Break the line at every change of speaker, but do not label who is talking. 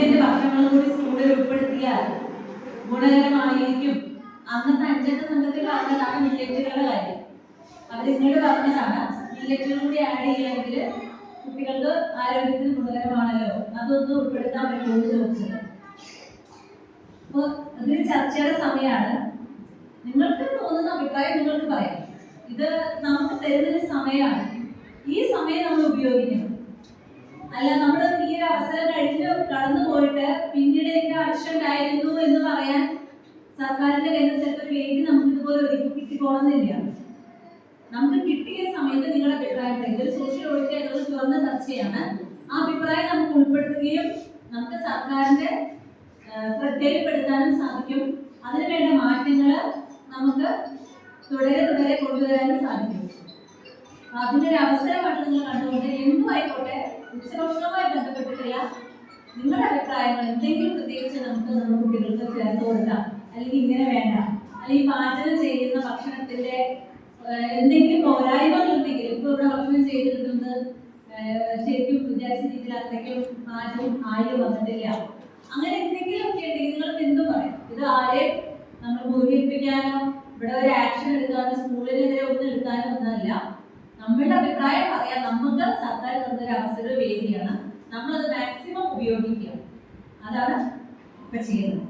ഇന്ന ഭക്ഷണങ്ങൾ കൂടി സ്കൂളിൽ ഉൾപ്പെടുത്തിയാൽ ഗുണകരമായിരിക്കും. അന്നത്തെ അഞ്ചംഗ സംഘത്തിൽ പറഞ്ഞതാണ് മില്ലറ്റുകളുടെ കാര്യം. അവരിങ്ങോട്ട് പറഞ്ഞതാണ് മില്ലറ്റുകൾ കൂടി ആഡ് ചെയ്യുകയാണെങ്കിൽ കുട്ടികൾക്ക് ആരോഗ്യത്തിന് ഗുണകരമാണല്ലോ, അതൊന്നും ഉൾപ്പെടുത്താൻ പറ്റുമെന്ന് ചോദിച്ചത്. അപ്പോൾ അതൊരു ചർച്ചയുടെ സമയമാണ്. നിങ്ങൾക്ക് തോന്നുന്ന അഭിപ്രായം നിങ്ങൾക്ക് പറയാം. ഇത് നമുക്ക് തരുന്നൊരു സമയമാണ്. ഈ സമയം നമ്മൾ ഉപയോഗിക്കണം. അല്ല നമ്മൾ ഈ ഒരു അവസരം കഴിഞ്ഞ് കടന്നു പോയിട്ട് പിന്നീട് എനിക്ക് ആവശ്യമുണ്ടായിരുന്നു എന്ന് പറയാൻ സർക്കാരിന്റെ കയ്യിൽ ചിലപ്പോൾ വേദി നമുക്ക് ഇതുപോലെ ഒരുക്കി കിട്ടിക്കോണമെന്നില്ല. നമുക്ക് കിട്ടിയ സമയത്ത് നിങ്ങളുടെ അഭിപ്രായം, ഇതൊരു സോഷ്യൽ ഓഡിറ്റ് ആയതുകൊണ്ട് തുറന്ന ചർച്ചയാണ്. ആ അഭിപ്രായം നമുക്ക് ഉൾപ്പെടുത്തുകയും നമുക്ക് സർക്കാരിന്റെ ശ്രദ്ധയിൽപ്പെടുത്താനും സാധിക്കും. അതിന് വേണ്ട മാറ്റങ്ങൾ നമുക്ക് തുടരെ കൊണ്ടുവരാനും സാധിക്കും. അതിന്റെ ഒരു അവസരമായിട്ട് നിങ്ങൾ കണ്ടുകൊണ്ട് എന്തുമായിക്കോട്ടെ ഉച്ചഭക്ഷണവുമായി ബന്ധപ്പെട്ടിട്ടുള്ള നിങ്ങളുടെ അഭിപ്രായങ്ങൾ എന്തെങ്കിലും പ്രത്യേകിച്ച് നമുക്ക് നമ്മുടെ കുട്ടികൾക്ക് ചേർത്ത് കൊടുക്കാം. അല്ലെങ്കിൽ ഇങ്ങനെ വേണ്ട, അല്ലെങ്കിൽ പാചകം ചെയ്യുന്ന ഭക്ഷണത്തിന്റെ എന്തെങ്കിലും പോരായ്മകൾ ഉണ്ടെങ്കിൽ, ഇപ്പൊ ഇവിടെ ഭക്ഷണം ചെയ്ത് കിട്ടുന്നത് ശരിക്കും വിചാരിച്ച രീതിയിൽ അത്രയ്ക്കും മാറ്റവും ആരും വന്നിട്ടില്ല, അങ്ങനെ എന്തെങ്കിലും ഒക്കെ ഉണ്ടെങ്കിൽ നിങ്ങൾക്ക് എന്തും പറയാം. ഇത് ആരെയും നമ്മൾ മുറിവേൽപ്പിക്കാനോ ഇവിടെ ഒരു ആക്ഷൻ എടുക്കാനോ സ്കൂളിനെതിരെ ഒന്നും എടുക്കാനോ ഒന്നല്ല. നമ്മളുടെ അഭിപ്രായം പറയാൻ നമുക്ക് സർക്കാർ തന്നൊരു അവസര വേദിയാണ്. നമ്മളത് മാക്സിമം ഉപയോഗിക്കുക. അതാണ് ഇപ്പൊ ചെയ്യുന്നത്.